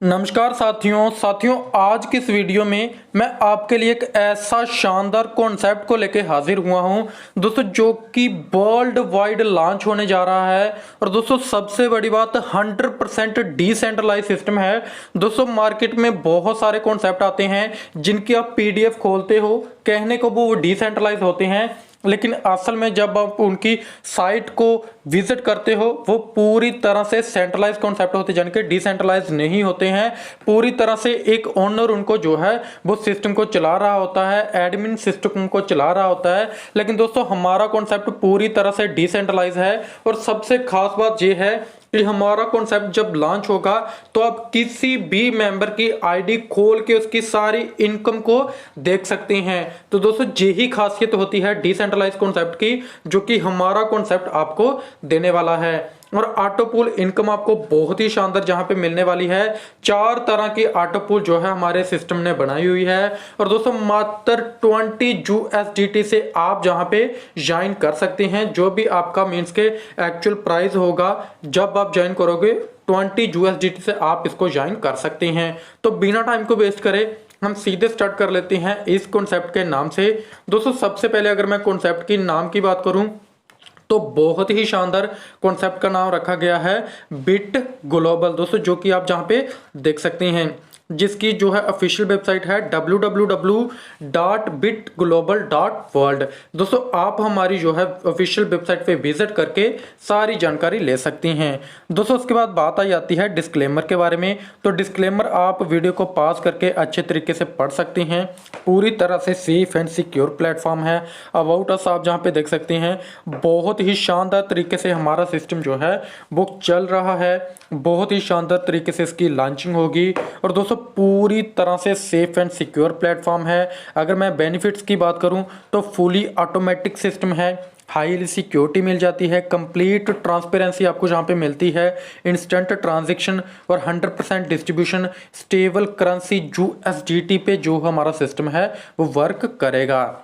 नमस्कार साथियों आज की इस वीडियो में मैं आपके लिए एक ऐसा शानदार कॉन्सेप्ट को लेकर हाजिर हुआ हूं दोस्तों, जो कि वर्ल्ड वाइड लॉन्च होने जा रहा है। और दोस्तों सबसे बड़ी बात 100% डिसेंट्रलाइज सिस्टम है। दोस्तों मार्केट में बहुत सारे कॉन्सेप्ट आते हैं जिनकी आप पीडीएफ खोलते हो, कहने को वो डिसेंट्रलाइज होते हैं, लेकिन असल में जब आप उनकी साइट को विजिट करते हो वो पूरी तरह से सेंट्रलाइज कॉन्सेप्ट होते हैं, यानी कि डिसेंट्रलाइज नहीं होते हैं। पूरी तरह से एक ओनर उनको जो है वो सिस्टम को चला रहा होता है, एडमिन सिस्टम को चला रहा होता है। लेकिन दोस्तों हमारा कॉन्सेप्ट पूरी तरह से डिसेंट्रलाइज है। और सबसे खास बात यह है कि हमारा कॉन्सेप्ट जब लॉन्च होगा तो आप किसी भी मेंबर की आईडी खोल के उसकी सारी इनकम को देख सकते हैं। तो दोस्तों यही खासियत होती है डिसेंट्रलाइज कॉन्सेप्ट की, जो कि हमारा कॉन्सेप्ट आपको देने वाला है। और ऑटो पूल इनकम आपको बहुत ही शानदार जहां पे मिलने वाली है। 4 तरह की ऑटो पूल जो है हमारे सिस्टम ने बनाई हुई है। और दोस्तों मात्र 20 USDT से आप जहां पे ज्वाइन कर सकते हैं। जो भी आपका मीन्स के एक्चुअल प्राइस होगा जब आप ज्वाइन करोगे 20 USDT से आप इसको ज्वाइन कर सकते हैं। तो बिना टाइम को वेस्ट करे हम सीधे स्टार्ट कर लेते हैं इस कॉन्सेप्ट के नाम से। दोस्तों सबसे पहले अगर मैं कॉन्सेप्ट की नाम की बात करूं तो बहुत ही शानदार कॉन्सेप्ट का नाम रखा गया है बिट ग्लोबल। दोस्तों जो कि आप जहां पे देख सकते हैं, जिसकी जो है ऑफिशियल वेबसाइट है www.bitglobal.world। दोस्तों आप हमारी जो है ऑफिशियल वेबसाइट पे विजिट करके सारी जानकारी ले सकते हैं। दोस्तों उसके बाद बात आ जाती है डिस्क्लेमर के बारे में। तो डिस्क्लेमर आप वीडियो को पॉज करके अच्छे तरीके से पढ़ सकते हैं। पूरी तरह से सेफ एंड सिक्योर प्लेटफॉर्म है। अबाउट अस आप जहाँ पे देख सकते हैं, बहुत ही शानदार तरीके से हमारा सिस्टम जो है वो चल रहा है। बहुत ही शानदार तरीके से इसकी लॉन्चिंग होगी। और दोस्तों पूरी तरह से सेफ एंड सिक्योर प्लेटफॉर्म है। अगर मैं बेनिफिट्स की बात करूं तो फुली ऑटोमेटिक सिस्टम है, हाईली सिक्योरिटी मिल जाती है, कंप्लीट ट्रांसपेरेंसी आपको जहां पे मिलती है, इंस्टेंट ट्रांजैक्शन और 100% डिस्ट्रीब्यूशन, स्टेबल करेंसी USDT पे जो हमारा सिस्टम है वो वर्क करेगा।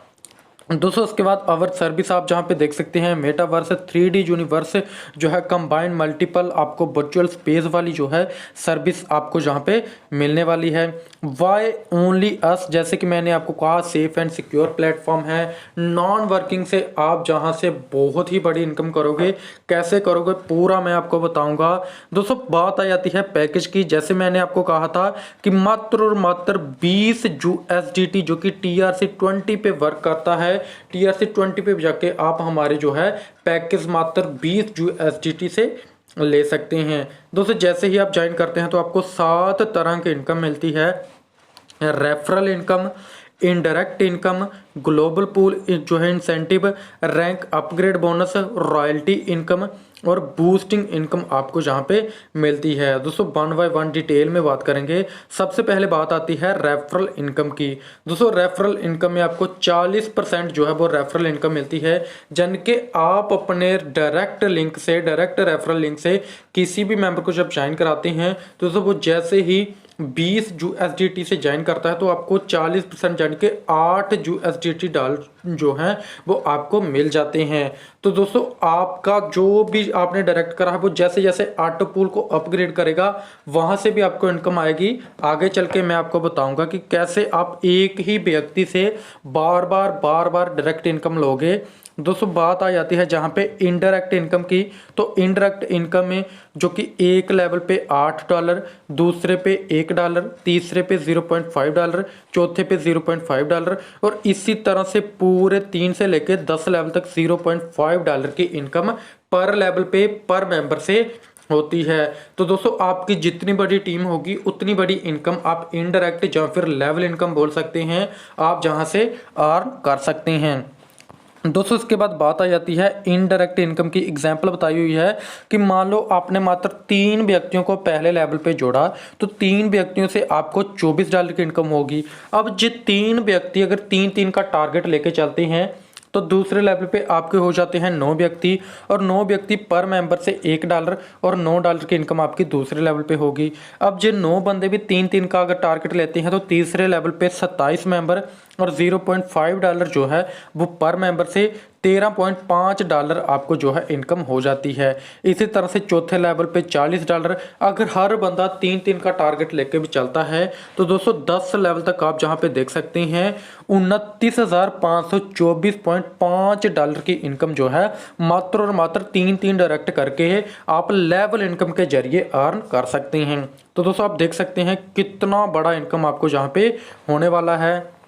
दोस्तों उसके बाद अवर सर्विस आप जहां पे देख सकते हैं, मेटावर्स 3D यूनिवर्स जो है कंबाइंड मल्टीपल आपको वर्चुअल स्पेस वाली जो है सर्विस आपको जहां पे मिलने वाली है। वाई ओनली अस, जैसे कि मैंने आपको कहा सेफ एंड सिक्योर प्लेटफॉर्म है। नॉन वर्किंग से आप जहां से बहुत ही बड़ी इनकम करोगे, कैसे करोगे पूरा मैं आपको बताऊंगा। दोस्तों बात आ जाती है पैकेज की। जैसे मैंने आपको कहा था कि मात्र और मात्र 20 USDT जो कि TRC20 पे वर्क करता है, TRC20 पे जाके आप हमारे जो है पैकेज मात्र 20 USDT से ले सकते हैं। दोस्तों जैसे ही आप ज्वाइन करते हैं तो आपको 7 तरह की इनकम मिलती है। Referral income, indirect income, global pool जो है incentive, rank upgrade bonus, royalty income और बूस्टिंग इनकम आपको जहां पे मिलती है। दोस्तों 1 बाय 1 डिटेल में बात करेंगे। सबसे पहले बात आती है रेफरल इनकम की। दोस्तों रेफरल इनकम में आपको 40% जो है वो रेफरल इनकम मिलती है, जिनके आप अपने डायरेक्ट लिंक से, डायरेक्ट रेफरल लिंक से किसी भी मेंबर को जब ज्वाइन कराते हैं तो दोस्तों वो जैसे ही 20 USDT से ज्वाइन करता है तो आपको 40% यानी कि 8 USDT डॉलर जो है वो आपको मिल जाते हैं। तो दोस्तों आपका जो भी आपने डायरेक्ट करा है वो जैसे जैसे ऑटो पूल को अपग्रेड करेगा वहां से भी आपको इनकम आएगी। आगे चल के मैं आपको बताऊंगा कि कैसे आप एक ही व्यक्ति से बार बार डायरेक्ट इनकम लोगे। दोस्तों बात आ जाती है जहां पे इनडायरेक्ट इनकम की। तो इनडायरेक्ट इनकम में जो कि एक लेवल पे $8, दूसरे पे $1, तीसरे पे $0.5, चौथे पे $0.5 और इसी तरह से पूरे 3 से लेके 10 लेवल तक $0.5 की इनकम पर लेवल पे पर मेंबर से होती है। तो दोस्तों आपकी जितनी बड़ी टीम होगी उतनी बड़ी इनकम आप इनडायरेक्ट या फिर लेवल इनकम बोल सकते हैं, आप जहां से अर्न कर सकते हैं। दोस्तों इसके बाद बात आ जाती है इनडायरेक्ट इनकम की। एग्जांपल बताई हुई है कि मान लो आपने मात्र 3 व्यक्तियों को पहले लेवल पे जोड़ा तो 3 व्यक्तियों से आपको $24 की इनकम होगी। अब जो 3 व्यक्ति अगर 3-3 का टारगेट लेके चलते हैं तो दूसरे लेवल पे आपके हो जाते हैं 9 व्यक्ति और 9 व्यक्ति पर मेंबर से $1 और $9 की इनकम आपकी दूसरे लेवल पे होगी। अब जो 9 बंदे भी 3-3 का अगर टारगेट लेते हैं तो तीसरे लेवल पे 27 मेंबर और $0.5 जो है वो पर मेंबर से $13.5 आपको जो है इनकम हो जाती है। इसी तरह से चौथे लेवल पे $40। अगर हर बंदा 3-3 का टारगेट लेके भी चलता है तो दोस्तों 10 लेवल तक आप जहां पे देख सकते हैं $29,524.5 की इनकम जो है मात्र और मात्र 3-3 डायरेक्ट करके आप लेवल इनकम के जरिए अर्न कर सकते हैं। तो दोस्तों आप देख सकते हैं कितना बड़ा इनकम आपको जहां पे होने वाला है।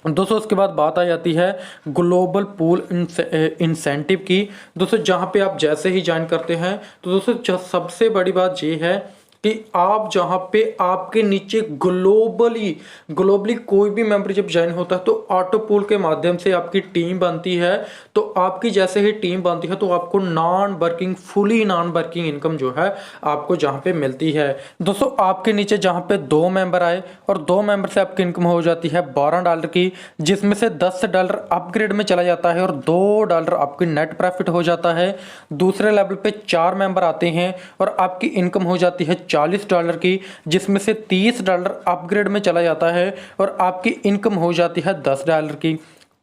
दोस्तों उसके बाद बात आ जाती है ग्लोबल पूल इंसेंटिव की। दोस्तों जहां पे आप जैसे ही ज्वाइन करते हैं तो दोस्तों सबसे बड़ी बात ये है कि आप जहां पे आपके नीचे ग्लोबली कोई भी मेंबर जब ज्वाइन होता है तो ऑटो पूल के माध्यम से आपकी टीम बनती है। तो आपकी जैसे ही टीम बनती है तो आपको फुली नॉन वर्किंग इनकम जो है आपको जहां पे मिलती है। दोस्तों आपके नीचे जहां पे 2 मेंबर आए और 2 मेंबर से आपकी इनकम हो जाती है $12 की, जिसमें से $10 अपग्रेड में चला जाता है और $2 आपकी नेट प्रॉफिट हो जाता है। दूसरे लेवल पे 4 मेंबर आते हैं और आपकी इनकम हो जाती है $40 की, जिसमें से $30 अपग्रेड में चला जाता है और आपकी इनकम हो जाती है $10 की।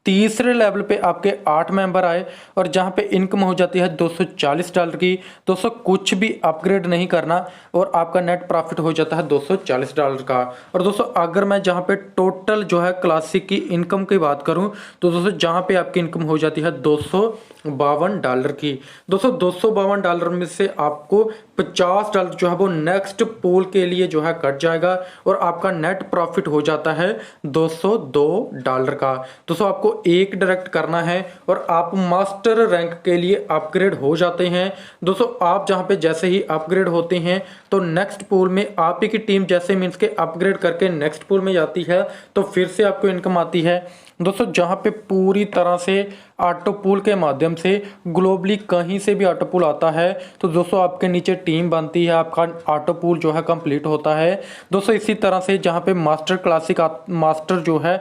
तीसरे लेवल पे आपके 8 मेंबर आए और जहां पे इनकम हो जाती है $240 की। दोस्तों कुछ भी अपग्रेड नहीं करना और आपका नेट प्रॉफिट हो जाता है $240 का। और दोस्तों अगर मैं जहां पे टोटल जो है क्लासिक की इनकम की बात करूं तो दोस्तों जहां पे आपकी इनकम हो जाती है $252 की। दोस्तों $252 में से आपको $50 जो है वो नेक्स्ट पोल के लिए जो है कट जाएगा और आपका नेट प्रॉफिट हो जाता है $202 का। दोस्तों आपको एक डायरेक्ट करना है और आप मास्टर रैंक के लिए अपग्रेड हो जाते हैं। दोस्तों आप जहां पे जैसे ही अपग्रेड होते हैं तो नेक्स्ट पूल में आप ही की टीम जैसे मींस के अपग्रेड करके नेक्स्ट पूल में जाती है तो फिर से आपको इनकम आती है। दोस्तों जहां पे पूरी तरह से ऑटो पूल के माध्यम से ग्लोबली कहीं से भी ऑटो पूल आता है तो दोस्तों आपके नीचे टीम बनती है, आपका ऑटो पूल जो है कंप्लीट होता है। दोस्तों इसी तरह से जहां पे मास्टर जो है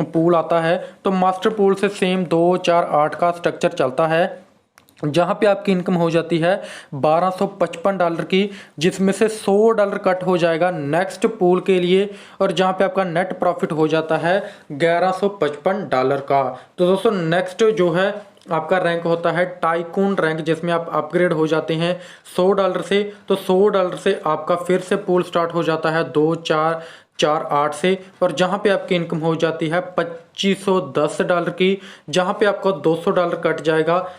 पूल आता है तो मास्टर पूल से सेम 2, 4, 8 का स्ट्रक्चर चलता है, जहां पे आपकी इनकम हो जाती है $1255 की, जिसमें से $100 कट हो जाएगा नेक्स्ट पूल के लिए और जहां पे आपका नेट प्रॉफिट हो जाता है $1155 का। तो दोस्तों नेक्स्ट जो है आपका रैंक होता है टाइकून रैंक, जिसमें आप अपग्रेड हो जाते हैं $100 से। तो $100 से आपका फिर से पूल स्टार्ट हो जाता है 2, 4, 4, 8 से और जहां पे आपकी इनकम हो जाती है $2510 की, जहां पे आपको $200 कट जाएगा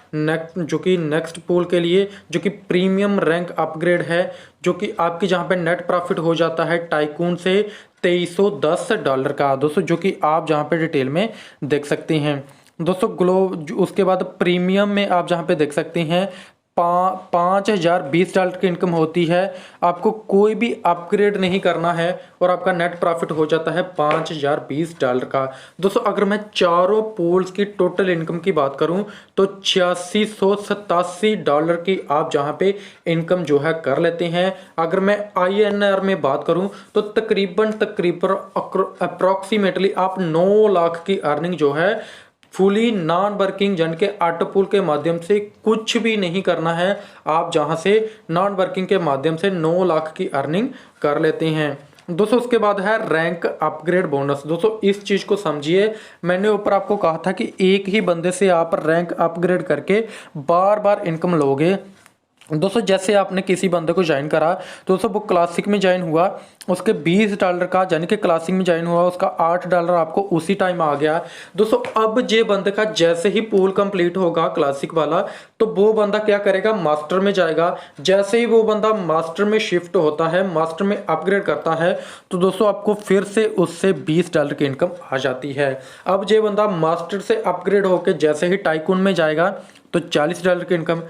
जो कि नेक्स्ट पूल के लिए जो कि प्रीमियम रैंक अपग्रेड है, जो कि आपकी जहां पे नेट प्रॉफिट हो जाता है टाइकून से $2310 का। दोस्तों जो कि आप जहां पे डिटेल में देख सकते हैं। दोस्तों उसके बाद प्रीमियम में आप जहां पे देख सकते हैं $5020 की इनकम होती है। आपको कोई भी अपग्रेड नहीं करना है और आपका नेट प्रॉफिट हो जाता है $5020 का। दोस्तों अगर मैं चारों पूल्स की टोटल इनकम की बात करूं तो $8687 की आप जहां पे इनकम जो है कर लेते हैं। अगर मैं INR में बात करूं तो तकरीबन अप्रोक्सीमेटली आप 9 लाख की अर्निंग जो है फुली नॉन वर्किंग जन के ऑटो पूल के माध्यम से कुछ भी नहीं करना है, आप जहां से नॉन वर्किंग के माध्यम से 9 लाख की अर्निंग कर लेते हैं। दोस्तों उसके बाद है रैंक अपग्रेड बोनस। दोस्तों इस चीज को समझिए, मैंने ऊपर आपको कहा था कि एक ही बंदे से आप रैंक अपग्रेड करके बार बार इनकम लोगे। दोस्तों जैसे आपने किसी बंदे को ज्वाइन करा तो दोस्तों वो क्लासिक में ज्वाइन हुआ, उसके $20 का यानी कि क्लासिक में ज्वाइन हुआ, उसका $8 आपको उसी टाइम आ गया। दोस्तों अब जे बंदे का जैसे ही पूल कंप्लीट होगा क्लासिक वाला तो वो बंदा क्या करेगा, मास्टर में जाएगा। जैसे ही वो बंदा मास्टर में शिफ्ट होता है, मास्टर में अपग्रेड करता है तो दोस्तों आपको फिर से उससे $20 की इनकम आ जाती है। अब जे बंदा मास्टर से अपग्रेड होकर जैसे ही टाइकून में जाएगा तो $40 की इनकम,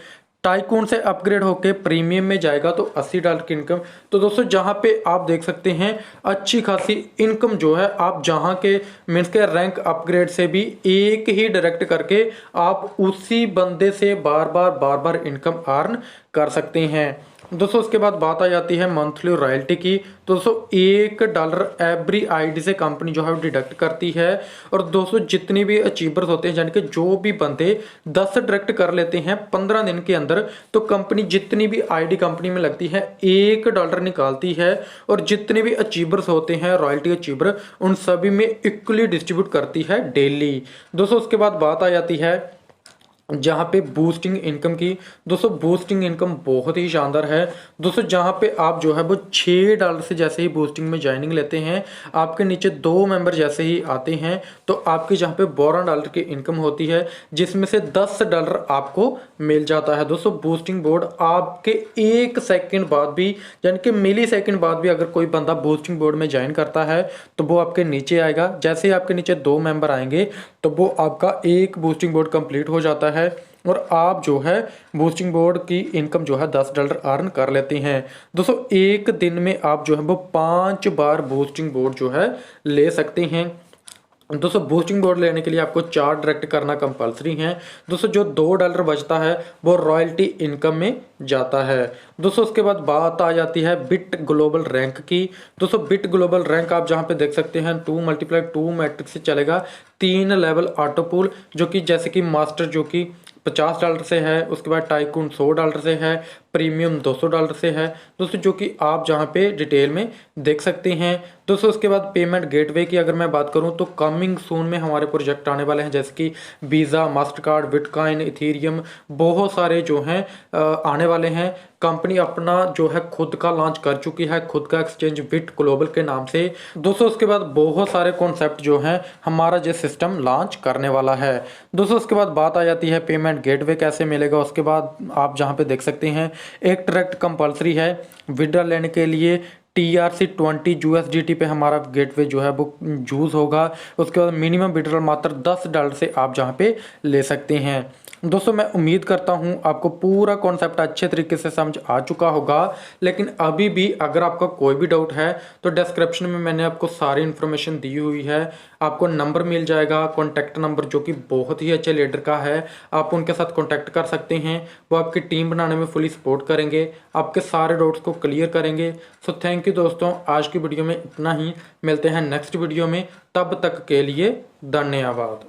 टाइकून से अपग्रेड होके प्रीमियम में जाएगा तो $80 की इनकम। तो दोस्तों जहां पे आप देख सकते हैं अच्छी खासी इनकम जो है आप जहां के मीन्स के रैंक अपग्रेड से भी एक ही डायरेक्ट करके आप उसी बंदे से बार बार इनकम अर्न कर सकते हैं। दोस्तों उसके बाद बात आ जाती है मंथली रॉयल्टी की। तो दोस्तों $1 एवरी आईडी से कंपनी जो है डिडक्ट करती है। और दोस्तों जितनी भी अचीवर्स होते हैं यानी कि जो भी बंदे 10 डायरेक्ट कर लेते हैं 15 दिन के अंदर तो कंपनी जितनी भी आईडी कंपनी में लगती है $1 निकालती है और जितने भी अचीवर्स होते हैं रॉयल्टी अचीवर उन सभी में इक्वली डिस्ट्रीब्यूट करती है डेली। दोस्तों उसके बाद बात आ जाती है जहाँ पे बूस्टिंग इनकम की, दोस्तों बूस्टिंग इनकम बहुत ही शानदार है दोस्तों। जहाँ पे आप जो है वो $6 से जैसे ही बूस्टिंग में ज्वाइनिंग लेते हैं, आपके नीचे 2 मेंबर जैसे ही आते हैं तो आपकी जहाँ पे $12 की इनकम होती है, जिसमें से $10 आपको मिल जाता है दोस्तों। बूस्टिंग बोर्ड आपके 1 सेकंड बाद भी, यानी कि मिली सेकंड बाद भी अगर कोई बंदा बूस्टिंग बोर्ड में ज्वाइन करता है तो वो आपके नीचे आएगा। जैसे ही आपके नीचे 2 मेंबर आएंगे तो वो आपका एक बूस्टिंग बोर्ड कंप्लीट हो जाता है और आप जो है बूस्टिंग बोर्ड की इनकम जो है $10 अर्न कर लेते हैं दोस्तों। एक दिन में आप जो है वो 5 बार बूस्टिंग बोर्ड जो है ले सकते हैं दोस्तों। बूस्टिंग बोर्ड लेने के लिए आपको 4 डायरेक्ट करना कंपलसरी है दोस्तों। जो $2 बचता है वो रॉयल्टी इनकम में जाता है दोस्तों। उसके बाद बात आ जाती है बिट ग्लोबल रैंक की दोस्तों। बिट ग्लोबल रैंक आप जहां पे देख सकते हैं 2x2 मैट्रिक्स से चलेगा, 3 लेवल ऑटो पूल, जो कि जैसे कि मास्टर जो कि $50 से है, उसके बाद टाइकून $100 से है, प्रीमियम $200 से है दोस्तों, जो कि आप जहां पे डिटेल में देख सकते हैं दोस्तों। उसके बाद पेमेंट गेटवे की अगर मैं बात करूं तो कमिंग सून में हमारे प्रोजेक्ट आने वाले हैं, जैसे कि वीज़ा, मास्टरकार्ड, बिटकॉइन, इथेरियम, बहुत सारे जो हैं आने वाले हैं। कंपनी अपना जो है खुद का लॉन्च कर चुकी है, खुद का एक्सचेंज बिट ग्लोबल के नाम से दोस्तों। उसके बाद बहुत सारे कॉन्सेप्ट जो हैं हमारा जो सिस्टम लॉन्च करने वाला है दोस्तों। उसके बाद बात आ जाती है पेमेंट गेटवे कैसे मिलेगा। उसके बाद आप जहां पे देख सकते हैं एक ट्रैक्ट कंपलसरी है विड्रॉ लेने के लिए, TRC20 USDT पे हमारा गेटवे जो है वो यूज़ होगा। उसके बाद मिनिमम विड्रॉल मात्र $10 से आप जहाँ पे ले सकते हैं दोस्तों। मैं उम्मीद करता हूं आपको पूरा कॉन्सेप्ट अच्छे तरीके से समझ आ चुका होगा, लेकिन अभी भी अगर आपका कोई भी डाउट है तो डिस्क्रिप्शन में मैंने आपको सारी इन्फॉर्मेशन दी हुई है। आपको नंबर मिल जाएगा, कॉन्टैक्ट नंबर, जो कि बहुत ही अच्छे लीडर का है। आप उनके साथ कॉन्टैक्ट कर सकते हैं, वो आपकी टीम बनाने में फुली सपोर्ट करेंगे, आपके सारे डाउट्स को क्लियर करेंगे। सो थैंक यू दोस्तों, आज की वीडियो में इतना ही। मिलते हैं नेक्स्ट वीडियो में, तब तक के लिए धन्यवाद।